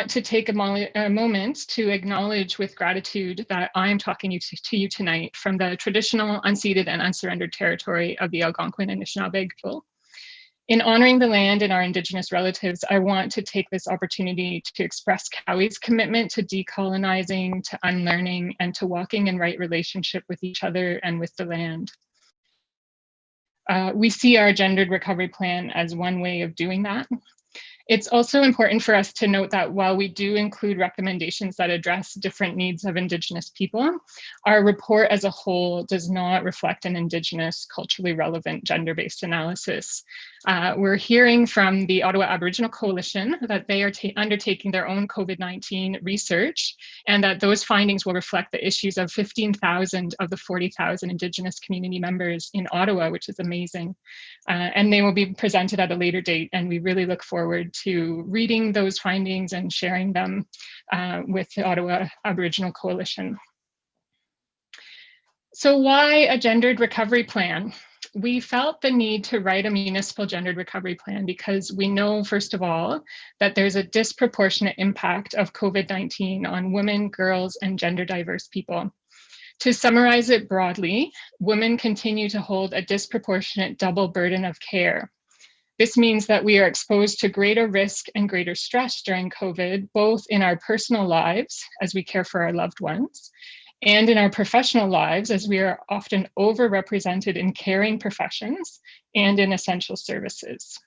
want to take a moment to acknowledge with gratitude that I'm talking to you tonight from the traditional, unceded, and unsurrendered territory of the Algonquin and Anishinaabe people. In honoring the land and our Indigenous relatives, I want to take this opportunity to express Cowie's commitment to decolonizing, to unlearning, and to walking in right relationship with each other and with the land. We see our gendered recovery plan as one way of doing that. It's also important for us to note that while we do include recommendations that address different needs of Indigenous people, our report as a whole does not reflect an Indigenous culturally relevant gender-based analysis. We're hearing from the Ottawa Aboriginal Coalition that they are undertaking their own COVID-19 research, and that those findings will reflect the issues of 15,000 of the 40,000 Indigenous community members in Ottawa, which is amazing. And they will be presented at a later date, and we really look forward to reading those findings and sharing them with the Ottawa Aboriginal Coalition. So why a gendered recovery plan? We felt the need to write a municipal gendered recovery plan because we know, first of all, that there's a disproportionate impact of COVID-19 on women, girls, and gender diverse people. To summarize it broadly, women continue to hold a disproportionate double burden of care. This means that we are exposed to greater risk and greater stress during COVID, both in our personal lives as we care for our loved ones, and in our professional lives as we are often overrepresented in caring professions and in essential services.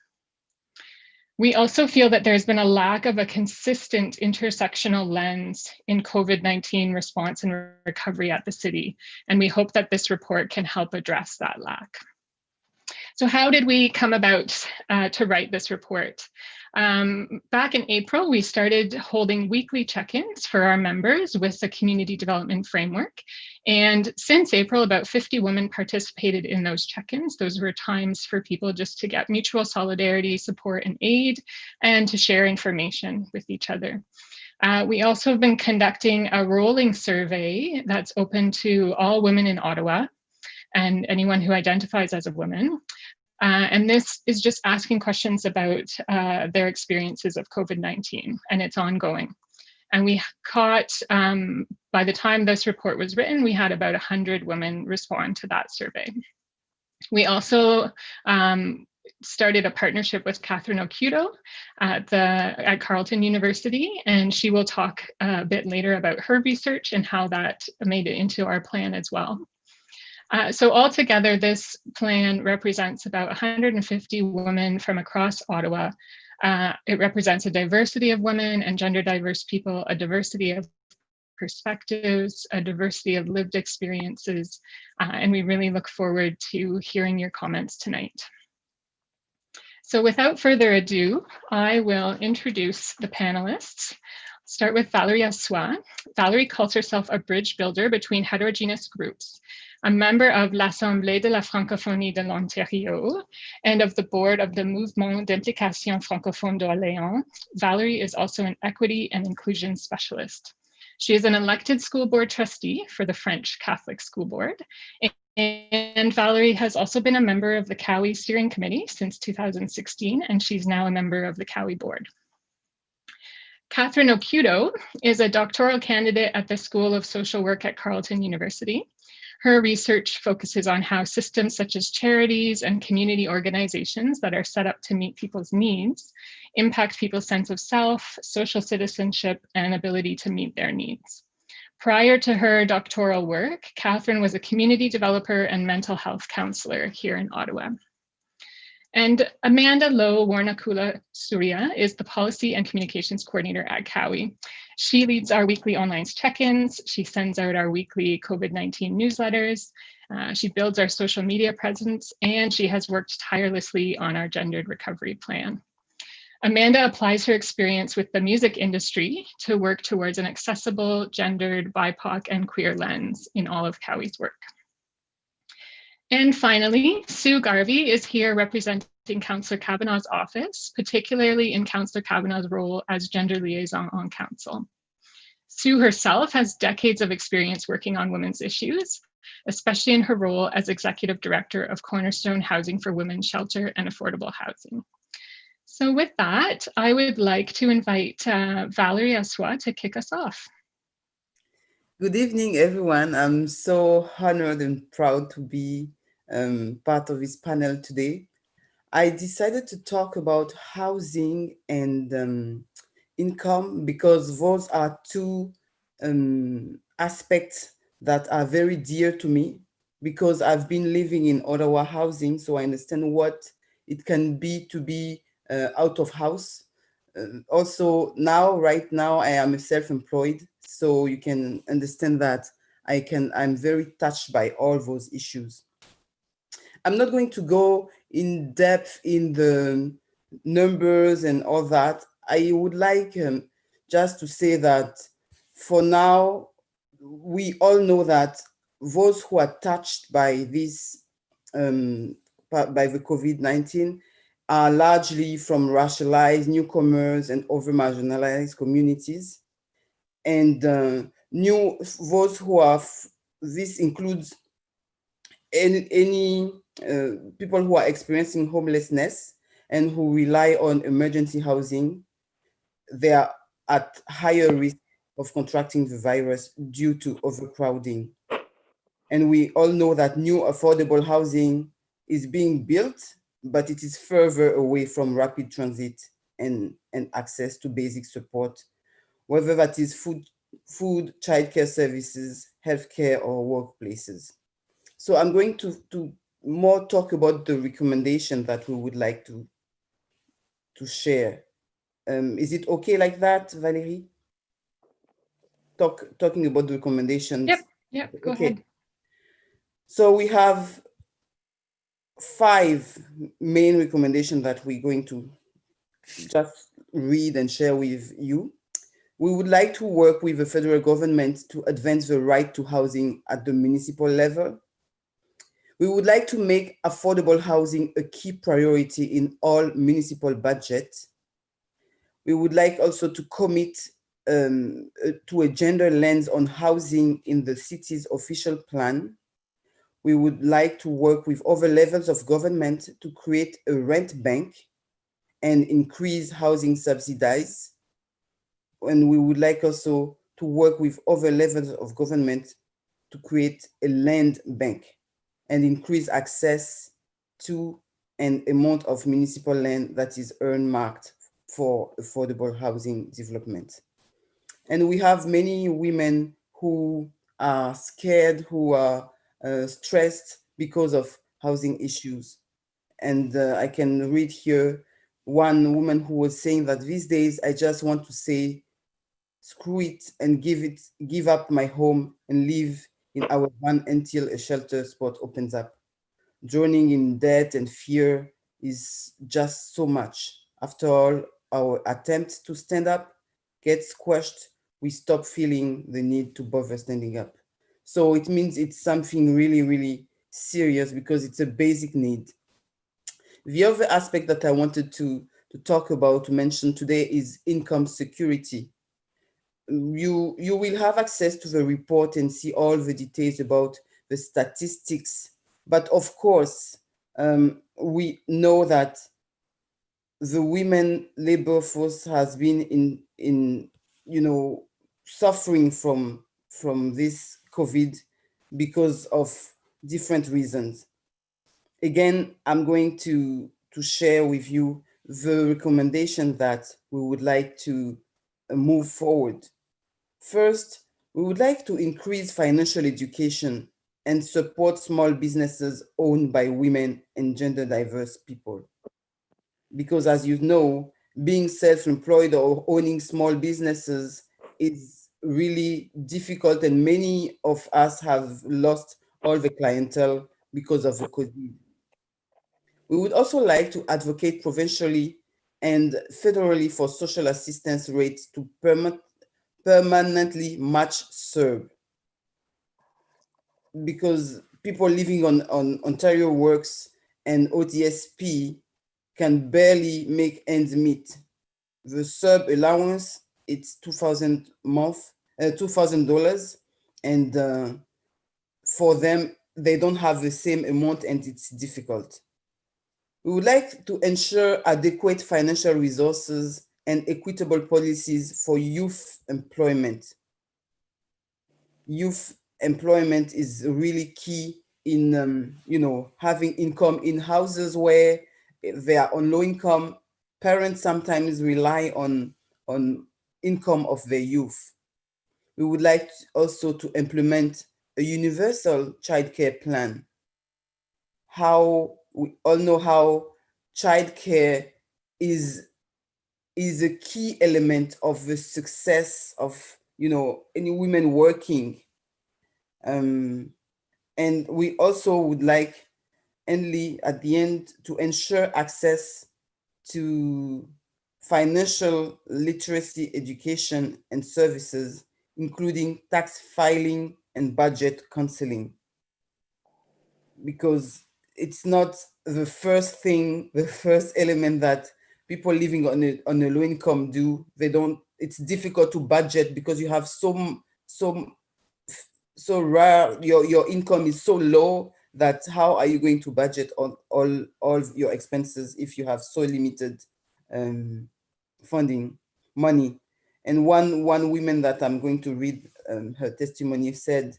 We also feel that there's been a lack of a consistent intersectional lens in COVID-19 response and recovery at the city, and we hope that this report can help address that lack. So how did we come about to write this report? Back in April, we started holding weekly check-ins for our members with the Community Development Framework. And since April, about 50 women participated in those check-ins. Those were times for people just to get mutual solidarity, support, and aid, and to share information with each other. We also have been conducting a rolling survey that's open to all women in Ottawa and anyone who identifies as a woman. And this is just asking questions about their experiences of COVID-19, and it's ongoing. And we caught, by the time this report was written, we had about 100 women respond to that survey. We also started a partnership with Catherine Okudo at Carleton University, and she will talk a bit later about her research and how that made it into our plan as well. So altogether, this plan represents about 150 women from across Ottawa. It represents a diversity of women and gender diverse people, a diversity of perspectives, a diversity of lived experiences, and we really look forward to hearing your comments tonight. So without further ado, I will introduce the panelists. Start with Valerie Assois. Valerie calls herself a bridge builder between heterogeneous groups, a member of l'Assemblée de la Francophonie de l'Ontario and of the board of the Mouvement d'Implication Francophone d'Orléans. Valerie is also an equity and inclusion specialist. She is an elected school board trustee for the French Catholic School Board. And Valerie has also been a member of the Cowie Steering Committee since 2016, and she's now a member of the Cowie Board. Catherine Okudo is a doctoral candidate at the School of Social Work at Carleton University. Her research focuses on how systems such as charities and community organizations that are set up to meet people's needs impact people's sense of self, social citizenship, and ability to meet their needs. Prior to her doctoral work, Catherine was a community developer and mental health counselor here in Ottawa. And Amanda Lowe Warnakula Surya is the Policy and Communications Coordinator at Cowie. She leads our weekly online check-ins. She sends out our weekly COVID-19 newsletters. She builds our social media presence, and she has worked tirelessly on our gendered recovery plan. Amanda applies her experience with the music industry to work towards an accessible, gendered, BIPOC, and queer lens in all of Cowie's work. And finally, Sue Garvey is here representing Councillor Kavanaugh's office, particularly in Councillor Kavanaugh's role as gender liaison on council. Sue herself has decades of experience working on women's issues, especially in her role as executive director of Cornerstone Housing for Women Shelter and Affordable Housing. So with that, I would like to invite Valerie Assois to kick us off. Good evening, everyone. I'm so honored and proud to be part of this panel today. I decided to talk about housing and income because those are two aspects that are very dear to me because I've been living in Ottawa housing, so I understand what it can be to be out of house. Also, right now, I am self-employed, so you can understand that I'm very touched by all those issues. I'm not going to go in depth in the numbers and all that. I would like just to say that for now, we all know that those who are touched by this, by the COVID-19, are largely from racialized newcomers and over marginalized communities. And those who are, this includes any people who are experiencing homelessness and who rely on emergency housing. They are at higher risk of contracting the virus due to overcrowding. And we all know that new affordable housing is being built, but it is further away from rapid transit and access to basic support, whether that is food, childcare services, healthcare, or workplaces. So I'm going to more talk about the recommendation that we would like to share. Is it okay like that, Valerie? Talking about the recommendations. Yep, go Okay. ahead. So we have 5 main recommendations that we're going to just read and share with you. We would like to work with the federal government to advance the right to housing at the municipal level. We would like to make affordable housing a key priority in all municipal budgets. We would like also to commit to a gender lens on housing in the city's official plan. We would like to work with other levels of government to create a rent bank and increase housing subsidies. And we would like also to work with other levels of government to create a land bank and increase access to an amount of municipal land that is earmarked for affordable housing development. And we have many women who are scared, who are stressed because of housing issues. And I can read here one woman who was saying that these days I just want to say screw it and give up my home and live in our van until a shelter spot opens up. Drowning in debt and fear is just so much. After all, our attempt to stand up gets squashed. We stop feeling the need to bother standing up. So it means it's something really, really serious because it's a basic need. The other aspect that I wanted to talk about, to mention today, is income security. You will have access to the report and see all the details about the statistics. But of course, we know that the women labor force has been in suffering from this COVID because of different reasons. Again, I'm going to share with you the recommendation that we would like to move forward. First, we would like to increase financial education and support small businesses owned by women and gender diverse people. Because as you know, being self-employed or owning small businesses is really difficult, and many of us have lost all the clientele because of the COVID. We would also like to advocate provincially and federally for social assistance rates to permanently match CERB, because people living on Ontario Works and OTSP can barely make ends meet. The CERB allowance, it's $2,000, and for them, they don't have the same amount, and it's difficult. We would like to ensure adequate financial resources and equitable policies for youth employment. Youth employment is really key in having income in houses where they are on low income. Parents sometimes rely on income of their youth. We would like also to implement a universal childcare plan. How we all know how childcare is a key element of the success of any women working. And we also would like, only at the end, to ensure access to financial literacy education and services, including tax filing and budget counseling. Because it's not the first thing, the first element that people living on a low income do. They don't, it's difficult to budget because you have so rare, your income is so low that how are you going to budget on all your expenses if you have so limited funding money? And one woman that I'm going to read her testimony said,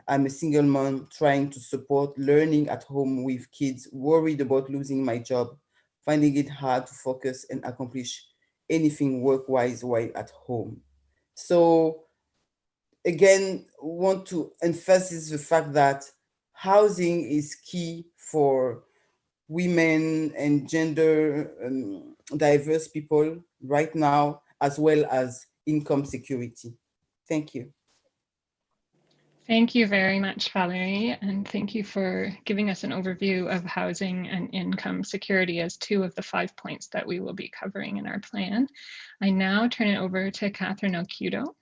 "I'm a single mom trying to support learning at home with kids, worried about losing my job, finding it hard to focus and accomplish anything work-wise while at home." So again, want to emphasize the fact that housing is key for women and gender diverse people right now, as well as income security. Thank you. Thank you very much, Valerie, and thank you for giving us an overview of housing and income security as two of the 5 points that we will be covering in our plan. I now turn it over to Catherine Okudo.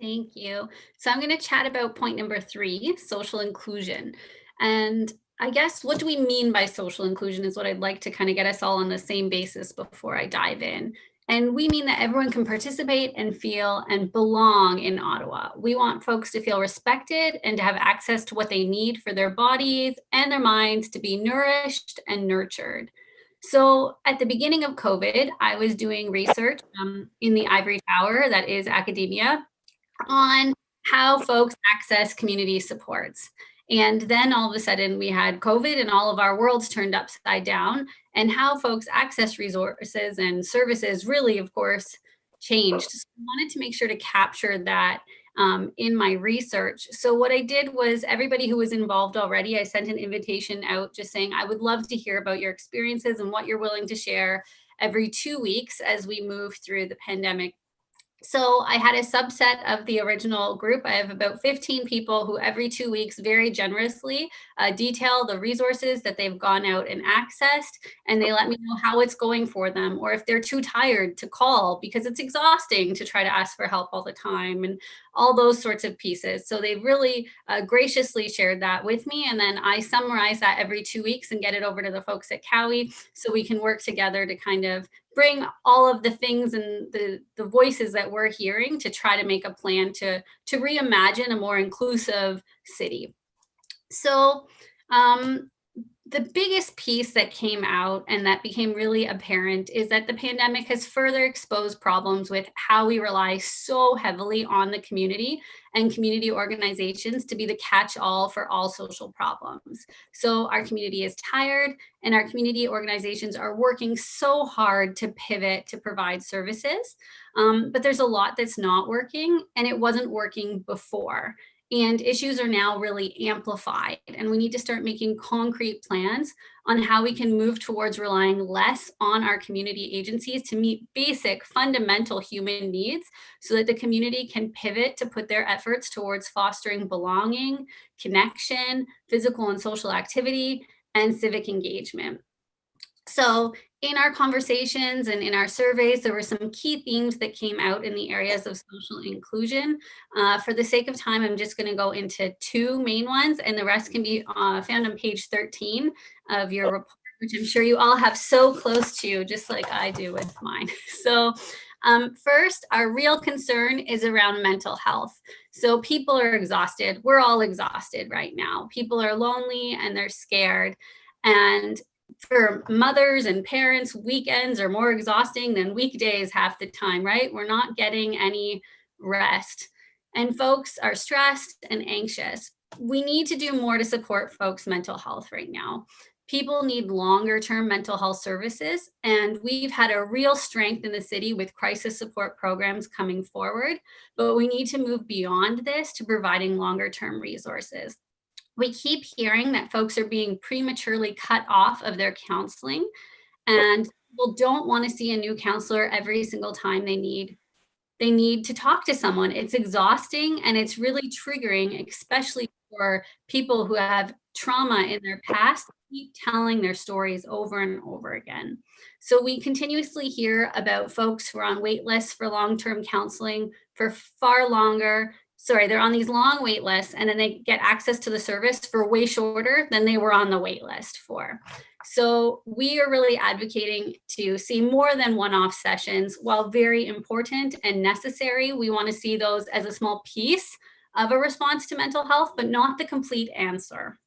Thank you. So I'm going to chat about point number 3, social inclusion. And I guess what do we mean by social inclusion is what I'd like to kind of get us all on the same basis before I dive in. And we mean that everyone can participate and feel and belong in Ottawa. We want folks to feel respected and to have access to what they need for their bodies and their minds to be nourished and nurtured. So at the beginning of COVID, I was doing research in the ivory tower, that is academia, on how folks access community supports. And then all of a sudden we had COVID and all of our worlds turned upside down, and how folks access resources and services really, of course, changed. So I wanted to make sure to capture that in my research. So what I did was, everybody who was involved already, I sent an invitation out just saying, I would love to hear about your experiences and what you're willing to share every 2 weeks as we move through the pandemic. So I had a subset of the original group. I have about 15 people who every 2 weeks very generously detail the resources that they've gone out and accessed, and they let me know how it's going for them, or if they're too tired to call because it's exhausting to try to ask for help all the time, and all those sorts of pieces. So they really graciously shared that with me, and then I summarize that every 2 weeks and get it over to the folks at Cowie so we can work together to kind of bring all of the things and the voices that we're hearing to try to make a plan to reimagine a more inclusive city. So the biggest piece that came out and that became really apparent is that the pandemic has further exposed problems with how we rely so heavily on the community and community organizations to be the catch-all for all social problems. So our community is tired, and our community organizations are working so hard to pivot to provide services. But there's a lot that's not working, and it wasn't working before. And issues are now really amplified, and we need to start making concrete plans on how we can move towards relying less on our community agencies to meet basic fundamental human needs, so that the community can pivot to put their efforts towards fostering belonging, connection, physical and social activity, and civic engagement. So in our conversations and in our surveys, there were some key themes that came out in the areas of social inclusion. For the sake of time, I'm just going to go into 2 main ones, and the rest can be found on page 13 of your report, which I'm sure you all have so close to you, just like I do with mine. So first, our real concern is around mental health. So people are exhausted. We're all exhausted right now. People are lonely and they're scared. And For mothers and parents, weekends are more exhausting than weekdays half the time, right? We're not getting any rest. And folks are stressed and anxious. We need to do more to support folks' mental health right now. People need longer term mental health services, and we've had a real strength in the city with crisis support programs coming forward, but we need to move beyond this to providing longer term resources. We keep hearing that folks are being prematurely cut off of their counseling, and people don't want to see a new counselor every single time they need to talk to someone. It's exhausting and it's really triggering, especially for people who have trauma in their past, keep telling their stories over and over again. So we continuously hear about folks who are on wait lists for long-term counseling for far longer. Sorry, they're on these long wait lists, and then they get access to the service for way shorter than they were on the wait list for. So we are really advocating to see more than one-off sessions. While very important and necessary, we want to see those as a small piece of a response to mental health, but not the complete answer.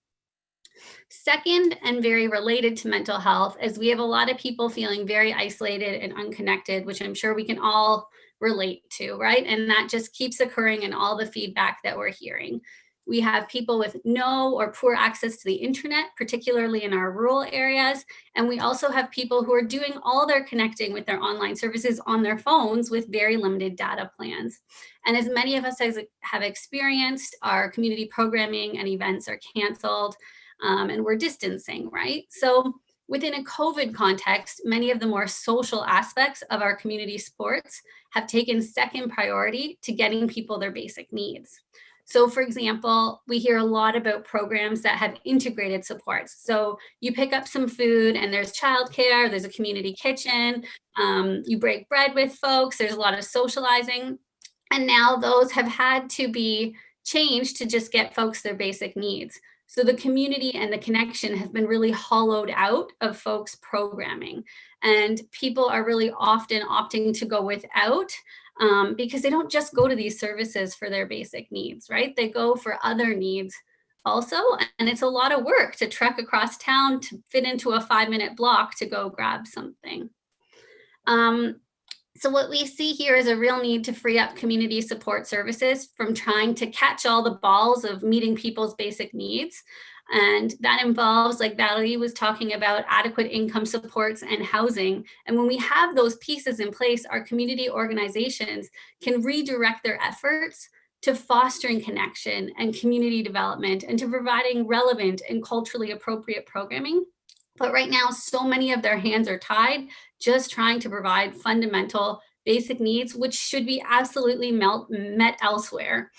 Second, and very related to mental health, is we have a lot of people feeling very isolated and unconnected, which I'm sure we can all relate to, right? And that just keeps occurring in all the feedback that we're hearing. We have people with no or poor access to the internet, particularly in our rural areas. And we also have people who are doing all their connecting with their online services on their phones with very limited data plans. And as many of us have experienced, our community programming and events are canceled, and we're distancing, right? So within a COVID context, many of the more social aspects of our community sports have taken second priority to getting people their basic needs. So for example, we hear a lot about programs that have integrated supports. So you pick up some food and there's childcare, there's a community kitchen, you break bread with folks, there's a lot of socializing. And now those have had to be changed to just get folks their basic needs. So the community and the connection have been really hollowed out of folks' programming. And people are really often opting to go without, because they don't just go to these services for their basic needs, right? They go for other needs also. And it's a lot of work to trek across town to fit into a 5-minute block to go grab something. So what we see here is a real need to free up community support services from trying to catch all the balls of meeting people's basic needs. And that involves, like Valerie was talking about, adequate income supports and housing. And when we have those pieces in place, our community organizations can redirect their efforts to fostering connection and community development and to providing relevant and culturally appropriate programming. But right now, so many of their hands are tied just trying to provide fundamental basic needs, which should be absolutely met elsewhere.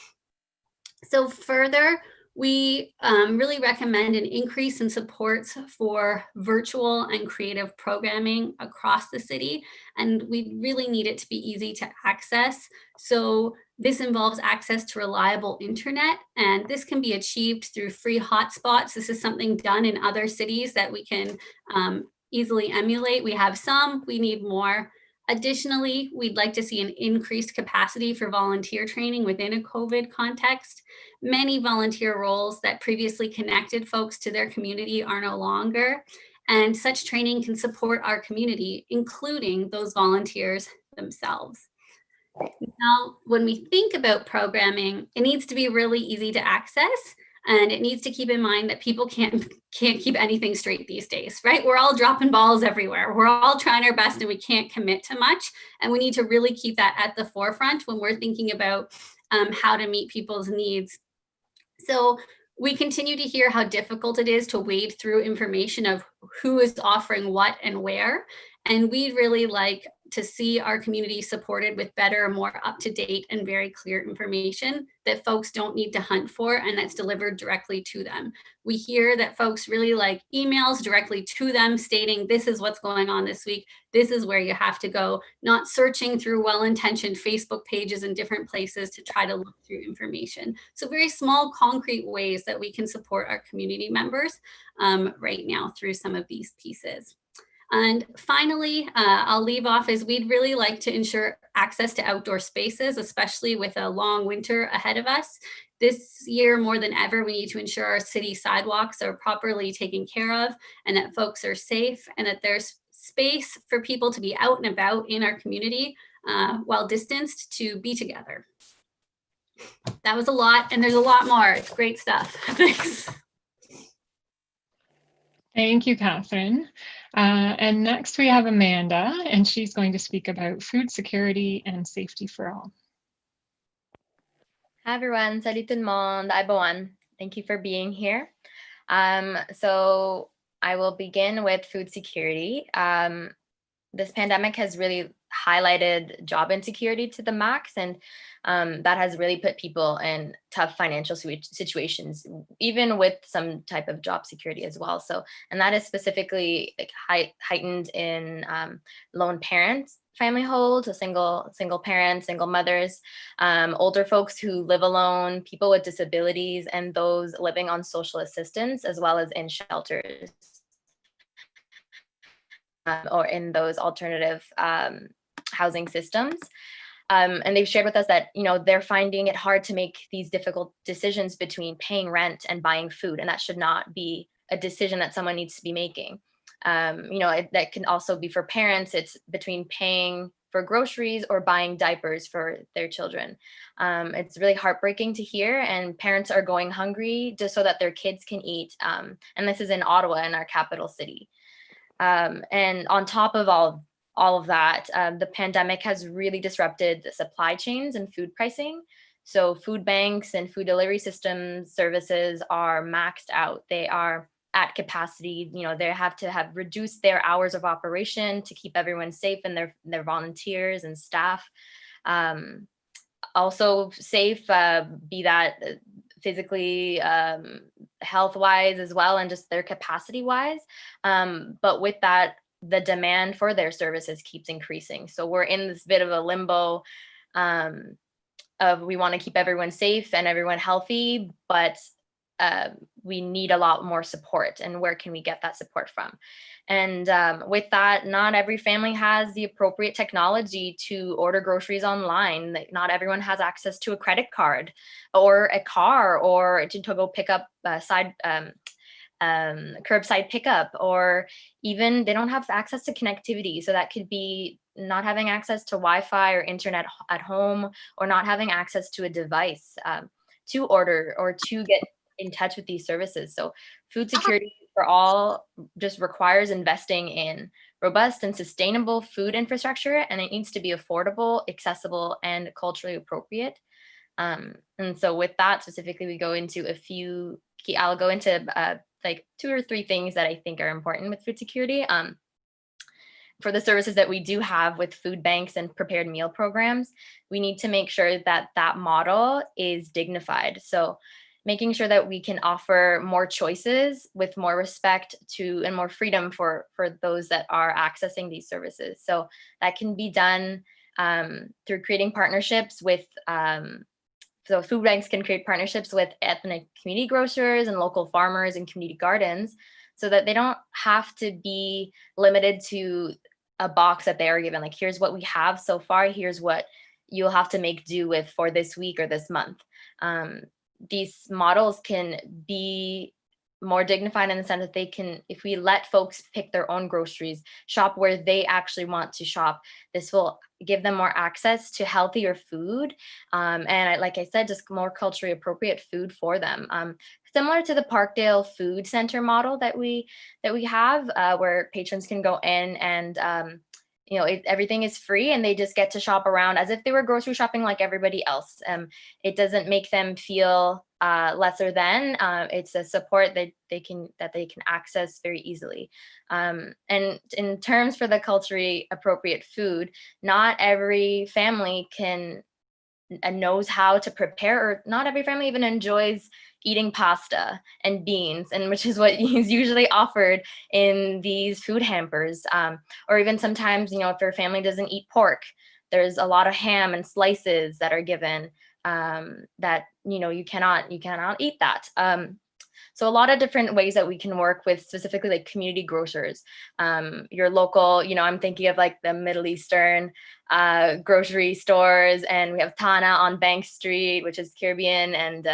So further, we really recommend an increase in supports for virtual and creative programming across the city, and we really need it to be easy to access. So this involves access to reliable internet, and this can be achieved through free hotspots. This is something done in other cities that we can easily emulate. We have some, we need more. Additionally, we'd like to see an increased capacity for volunteer training within a COVID context. Many volunteer roles that previously connected folks to their community are no longer, and such training can support our community, including those volunteers themselves. Now, when we think about programming, it needs to be really easy to access, and it needs to keep in mind that people can't keep anything straight these days, right? We're all dropping balls everywhere. We're all trying our best and we can't commit to much. And we need to really keep that at the forefront when we're thinking about how to meet people's needs. So we continue to hear how difficult it is to wade through information of who is offering what and where. And we'd really like to see our community supported with better, more up-to-date and very clear information that folks don't need to hunt for and that's delivered directly to them. We hear that folks really like emails directly to them stating, this is what's going on this week, this is where you have to go, not searching through well-intentioned Facebook pages in different places to try to look through information. So very small, concrete ways that we can support our community members right now through some of these pieces. And finally, I'll leave off as we'd really like to ensure access to outdoor spaces, especially with a long winter ahead of us. This year, more than ever, we need to ensure our city sidewalks are properly taken care of and that folks are safe and that there's space for people to be out and about in our community while distanced to be together. That was a lot, and there's a lot more. It's great stuff. Thanks. Thank you, Catherine. And next we have Amanda, and she's going to speak about food security and safety for all. Hi everyone, salut tout le monde, everyone. Thank you for being here. So I will begin with food security. This pandemic has really highlighted job insecurity to the max, and that has really put people in tough financial situations, even with some type of job security as well. So, and that is specifically like heightened in lone parents, family holds, so single parents, single mothers, older folks who live alone, people with disabilities, and those living on social assistance, as well as in shelters or in those alternative housing systems. And they've shared with us that, you know, they're finding it hard to make these difficult decisions between paying rent and buying food, and that should not be a decision that someone needs to be making. You know, that can also be for parents. It's between paying for groceries or buying diapers for their children. It's really heartbreaking to hear, and parents are going hungry just so that their kids can eat. And this is in Ottawa, in our capital city. And on top of all of that, the pandemic has really disrupted the supply chains and food pricing. So food banks and food delivery systems services are maxed out. They are at capacity. You know, they have to have reduced their hours of operation to keep everyone safe, and their volunteers and staff also safe, be that physically, health-wise as well, and just their capacity-wise. But with that, the demand for their services keeps increasing. So we're in this bit of a limbo of we want to keep everyone safe and everyone healthy, but we need a lot more support, and where can we get that support from? And with that, not every family has the appropriate technology to order groceries online. Not everyone has access to a credit card or a car, or to go pick up curbside pickup, or even they don't have access to connectivity. So that could be not having access to Wi-Fi or internet at home, or not having access to a device to order or to get in touch with these services. So food security for all just requires investing in robust and sustainable food infrastructure, and it needs to be affordable, accessible, and culturally appropriate. And so with that specifically, we go into a few key, I'll go into like 2 or 3 things that I think are important with food security. For the services that we do have with food banks and prepared meal programs, we need to make sure that that model is dignified. So making sure that we can offer more choices with more respect to and more freedom for those that are accessing these services. So that can be done through creating partnerships with, so food banks can create partnerships with ethnic community grocers and local farmers and community gardens, so that they don't have to be limited to a box that they are given. Like, here's what we have so far, here's what you'll have to make do with for this week or this month. These models can be more dignified in the sense that they can, if we let folks pick their own groceries, shop where they actually want to shop, this will give them more access to healthier food. And like I said, just more culturally appropriate food for them. Similar to the Parkdale Food Center model that we have, where patrons can go in and you know, everything is free, and they just get to shop around as if they were grocery shopping like everybody else. It doesn't make them feel lesser than. It's a support that they can access very easily. And in terms for the culturally appropriate food, not every family can knows how to prepare, or not every family even enjoys eating pasta and beans, and which is what is usually offered in these food hampers. Or even sometimes, you know, if your family doesn't eat pork, there's a lot of ham and slices that are given that, you know, you cannot eat that. So a lot of different ways that we can work with specifically like community grocers, your local, I'm thinking of like the Middle Eastern grocery stores, and we have Tana on Bank Street, which is Caribbean, and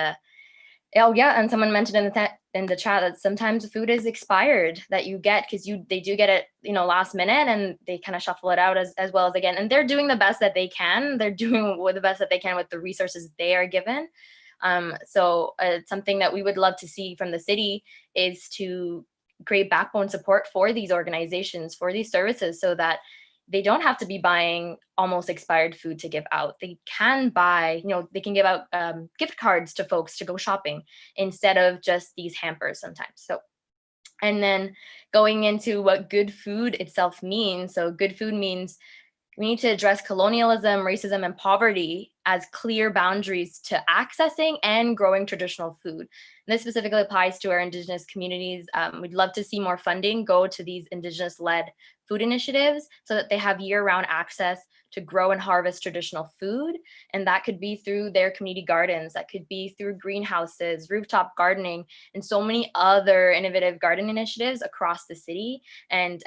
oh yeah, and someone mentioned in the chat that sometimes food is expired that you get because they do get it, last minute, and they kind of shuffle it out as well as again. And they're doing the best that they can. They're doing the best that they can with the resources they are given. So something that we would love to see from the city is to create backbone support for these organizations, for these services, so that they don't have to be buying almost expired food to give out. They can buy, they can give out gift cards to folks to go shopping instead of just these hampers sometimes. So, and then going into what good food itself means. So good food means we need to address colonialism, racism, and poverty as clear boundaries to accessing and growing traditional food. And this specifically applies to our Indigenous communities. We'd love to see more funding go to these Indigenous-led food initiatives so that they have year-round access to grow and harvest traditional food. And that could be through their community gardens, that could be through greenhouses, rooftop gardening, and so many other innovative garden initiatives across the city. And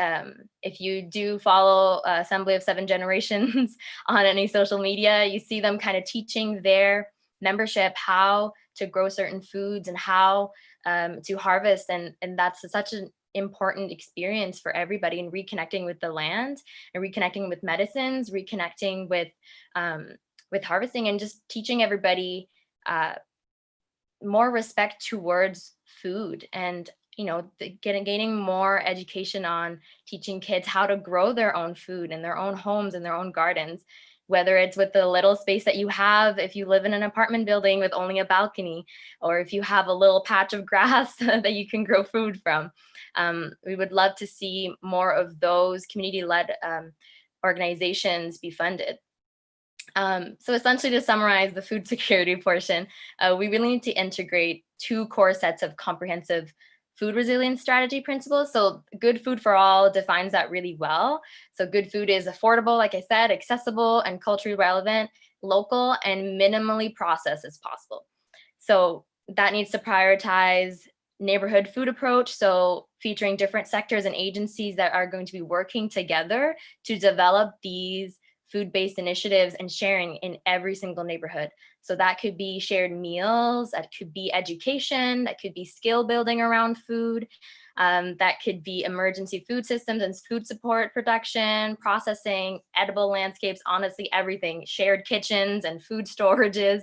if you do follow Assembly of Seven Generations on any social media, you see them kind of teaching their membership how to grow certain foods and how to harvest. And that's such an important experience for everybody, and reconnecting with the land and reconnecting with medicines, reconnecting with harvesting, and just teaching everybody more respect towards food, and gaining more education on teaching kids how to grow their own food in their own homes and their own gardens, whether it's with the little space that you have if you live in an apartment building with only a balcony, or if you have a little patch of grass that you can grow food from. We would love to see more of those community-led organizations be funded. So essentially, to summarize the food security portion, we really need to integrate two core sets of comprehensive food resilience strategy principles. So good food for all defines that really well. So good food is affordable, like I said, accessible and culturally relevant, local, and minimally processed as possible. So that needs to prioritize neighborhood food approach. So featuring different sectors and agencies that are going to be working together to develop these food-based initiatives and sharing in every single neighborhood. So that could be shared meals, that could be education, that could be skill building around food, that could be emergency food systems and food support production, processing, edible landscapes, honestly, everything, shared kitchens and food storages.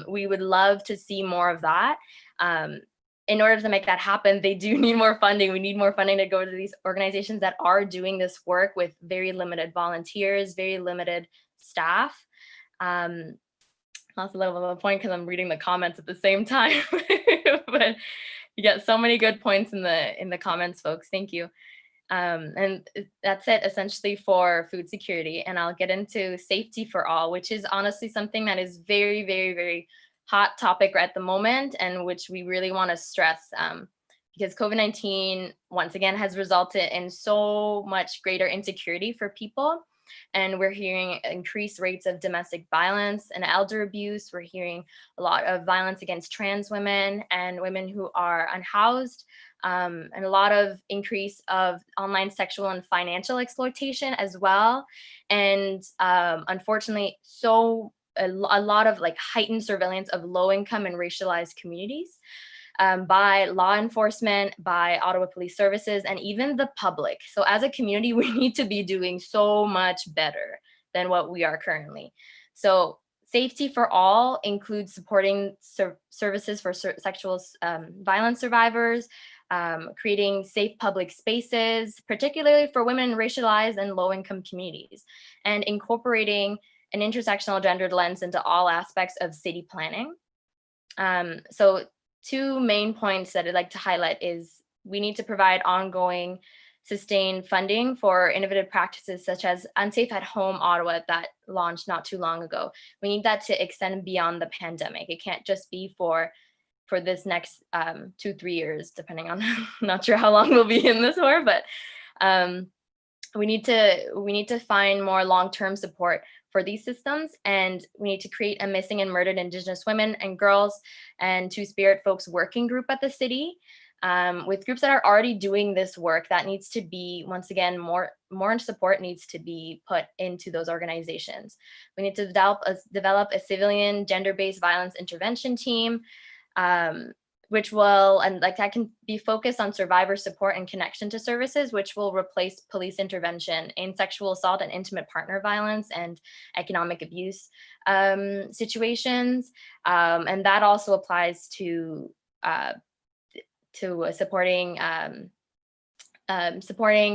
We would love to see more of that. In order to make that happen, they do need more funding. We need more funding to go to these organizations that are doing this work with very limited volunteers, very limited staff. That's a little bit of a point because I'm reading the comments at the same time, but you get so many good points in the comments, folks. Thank you. And that's it essentially for food security. And I'll get into safety for all, which is honestly something that is very, very, very hot topic at the moment, and which we really want to stress because COVID-19 once again has resulted in so much greater insecurity for people. And we're hearing increased rates of domestic violence and elder abuse. We're hearing a lot of violence against trans women and women who are unhoused, and a lot of increase of online sexual and financial exploitation as well. And unfortunately, a lot of like heightened surveillance of low income and racialized communities by law enforcement, by Ottawa Police Services, and even the public. So as a community, we need to be doing so much better than what we are currently. So safety for all includes supporting services for sexual violence survivors, creating safe public spaces, particularly for women, racialized and low-income communities, and incorporating an intersectional gendered lens into all aspects of city planning. So two main points that I'd like to highlight is we need to provide ongoing sustained funding for innovative practices such as Unsafe at Home Ottawa that launched not too long ago. We need that to extend beyond the pandemic. It can't just be for this next 2-3 years, depending on, not sure how long we'll be in this for, but we need to find more long-term support for these systems. And we need to create a missing and murdered Indigenous women and girls and Two-Spirit folks working group at the city, with groups that are already doing this work. That needs to be, once again, more support needs to be put into those organizations. We need to develop a civilian gender-based violence intervention team, which will, and like that can be focused on survivor support and connection to services, which will replace police intervention in sexual assault and intimate partner violence and economic abuse situations. And that also applies to supporting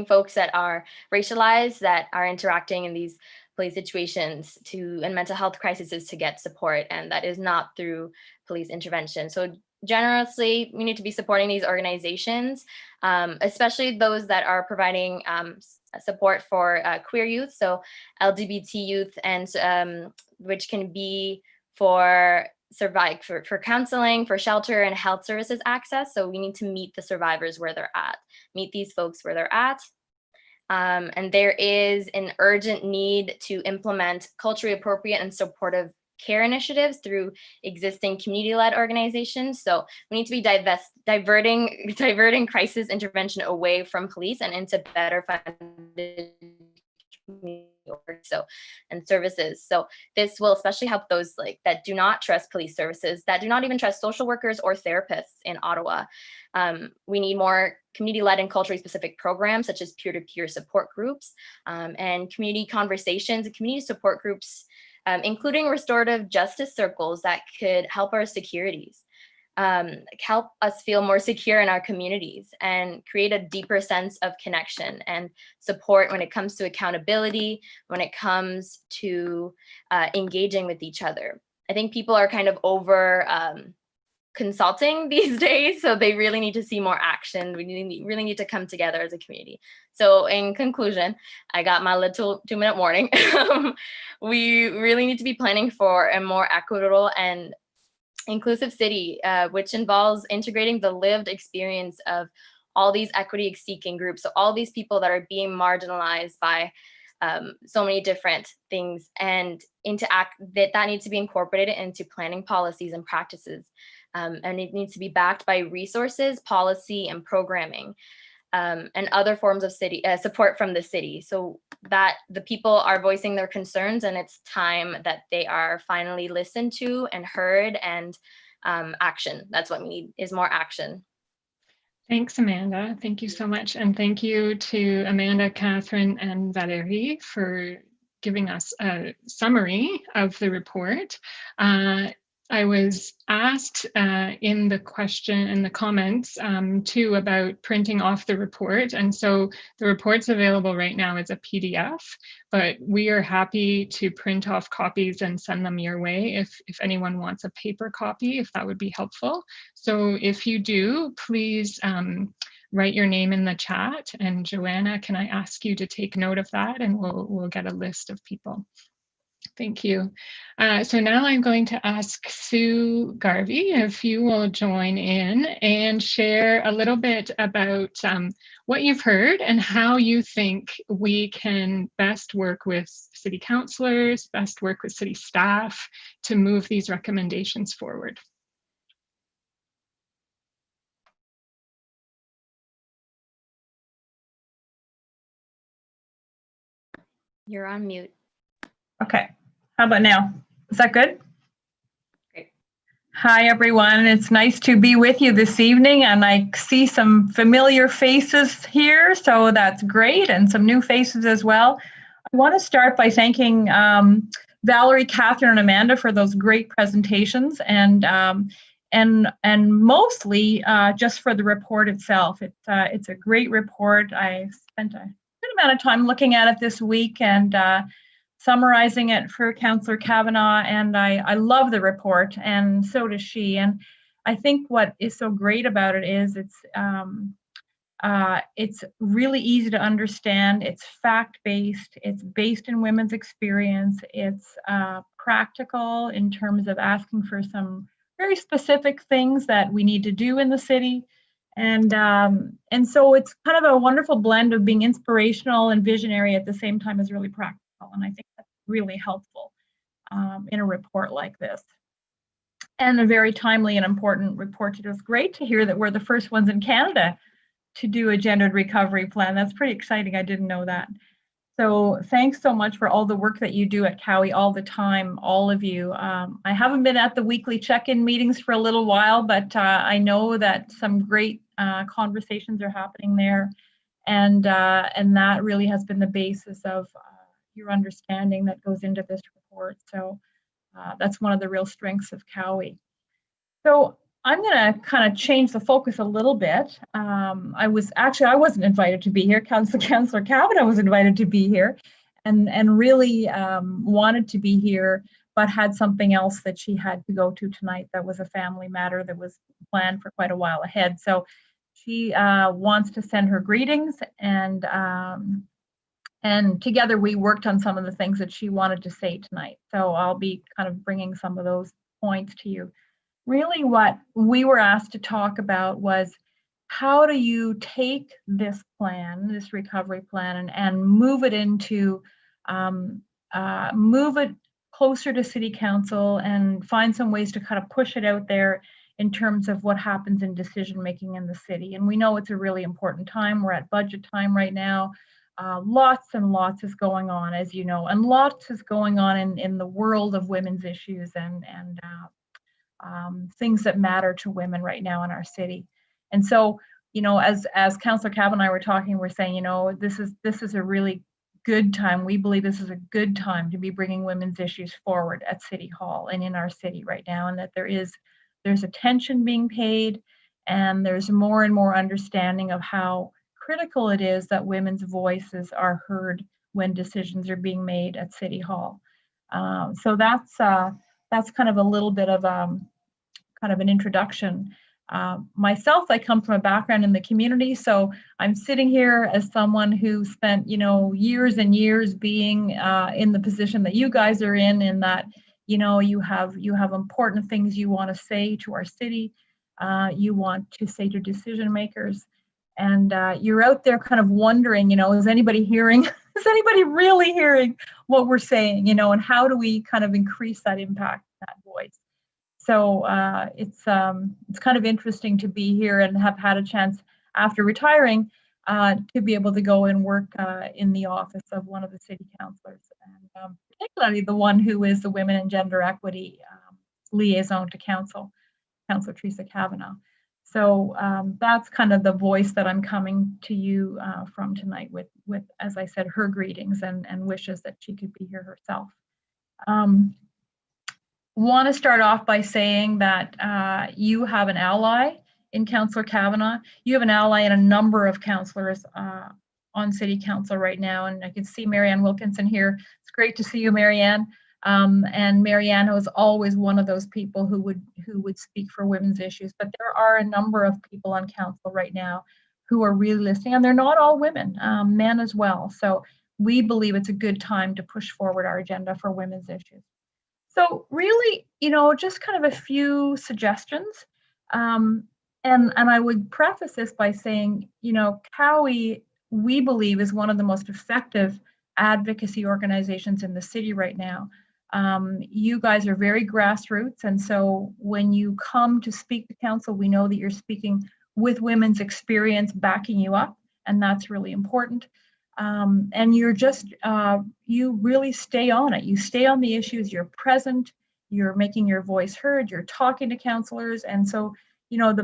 folks that are racialized, that are interacting in these police situations and mental health crises to get support, and that is not through police intervention. So generously, we need to be supporting these organizations, especially those that are providing support for queer youth, so LGBT youth, and which can be for counseling, for shelter and health services access. So we need to meet the survivors where they're at, meet these folks where they're at. And there is an urgent need to implement culturally appropriate and supportive care initiatives through existing community-led organizations. So we need to be diverting crisis intervention away from police and into better funded community work and services. So this will especially help those that do not trust police services, that do not even trust social workers or therapists in Ottawa. We need more community-led and culturally specific programs, such as peer-to-peer support groups, and community conversations and community support groups, including restorative justice circles that could help our securities, help us feel more secure in our communities and create a deeper sense of connection and support when it comes to accountability, when it comes to engaging with each other. I think people are kind of over consulting these days, so they really need to see more action. We really need to come together as a community. So in conclusion, I got my little 2-minute warning. We really need to be planning for a more equitable and inclusive city, which involves integrating the lived experience of all these equity-seeking groups. So all these people that are being marginalized by so many different things, and that needs to be incorporated into planning policies and practices. And it needs to be backed by resources, policy, and programming, and other forms of city support from the city, so that the people are voicing their concerns, and it's time that they are finally listened to and heard, and action. That's what we need, is more action. Thanks, Amanda. Thank you so much. And thank you to Amanda, Catherine, and Valerie for giving us a summary of the report. I was asked in the comments too, about printing off the report. And so the report's available right now as a PDF, but we are happy to print off copies and send them your way if anyone wants a paper copy, if that would be helpful. So if you do, please write your name in the chat. And Joanna, can I ask you to take note of that, and we'll get a list of people. Thank you. So now I'm going to ask Sue Garvey if you will join in and share a little bit about what you've heard and how you think we can best work with city councillors, best work with city staff to move these recommendations forward. You're on mute. Okay. How about now? Is that good? Great. Hi, everyone. It's nice to be with you this evening, and I see some familiar faces here, so that's great, and some new faces as well. I want to start by thanking Valerie, Catherine, and Amanda for those great presentations, and mostly just for the report itself. It's a great report. I spent a good amount of time looking at it this week and summarizing it for Councillor Kavanagh, and I love the report, and so does she. And I think what is so great about it is it's really easy to understand. It's fact-based. It's based in women's experience. It's practical in terms of asking for some very specific things that we need to do in the city. And so it's kind of a wonderful blend of being inspirational and visionary at the same time as really practical. And I think that's really helpful in a report like this. And a very timely and important report. It was great to hear that we're the first ones in Canada to do a gendered recovery plan. That's pretty exciting. I didn't know that. So thanks so much for all the work that you do at Cowie all the time, all of you. I haven't been at the weekly check-in meetings for a little while, but I know that some great conversations are happening there. And that really has been the basis of your understanding that goes into this report. So that's one of the real strengths of Cowie. So I'm going to kind of change the focus a little bit. I wasn't invited to be here. Councillor Kavanagh was invited to be here, and really wanted to be here, but had something else that she had to go to tonight. That was a family matter that was planned for quite a while ahead. So she wants to send her greetings, and together we worked on some of the things that she wanted to say tonight. So I'll be kind of bringing some of those points to you. Really what we were asked to talk about was, how do you take this plan, this recovery plan, and move it into, move it closer to City Council and find some ways to kind of push it out there in terms of what happens in decision making in the city. And we know it's a really important time. We're at budget time right now. Lots and lots is going on, as you know, and lots is going on in the world of women's issues and things that matter to women right now in our city. And so, you know, as Councillor Kavanagh and I were talking, we're saying, you know, this is a really good time. We believe this is a good time to be bringing women's issues forward at City Hall and in our city right now, and that there's attention being paid, and there's more and more understanding of how critical it is that women's voices are heard when decisions are being made at City Hall. So that's kind of a little bit of kind of an introduction. Myself, I come from a background in the community, so I'm sitting here as someone who spent, you know, years and years being in the position that you guys are in that, you know, you have important things you want to say to our city, you want to say to decision makers, and you're out there kind of wondering, you know, is anybody hearing? Is anybody really hearing what we're saying? You know, and how do we kind of increase that impact, that voice? So it's kind of interesting to be here and have had a chance after retiring to be able to go and work in the office of one of the city councillors, and particularly the one who is the Women and Gender Equity liaison to council, Councillor Teresa Kavanagh. So that's kind of the voice that I'm coming to you from tonight with, as I said, her greetings and wishes that she could be here herself. Want to start off by saying that you have an ally in Councillor Kavanagh. You have an ally in a number of councillors on City Council right now, and I can see Marianne Wilkinson here. It's great to see you, Marianne. And Marianne was always one of those people who would speak for women's issues. But there are a number of people on council right now who are really listening, and they're not all women, men as well. So we believe it's a good time to push forward our agenda for women's issues. So really, you know, just kind of a few suggestions. And I would preface this by saying, you know, Cowie, we believe, is one of the most effective advocacy organizations in the city right now. You guys are very grassroots, and so when you come to speak to council, we know that you're speaking with women's experience backing you up, and that's really important. And you're just, you really stay on it. You stay on the issues, you're present, you're making your voice heard, you're talking to councillors. And so, you know,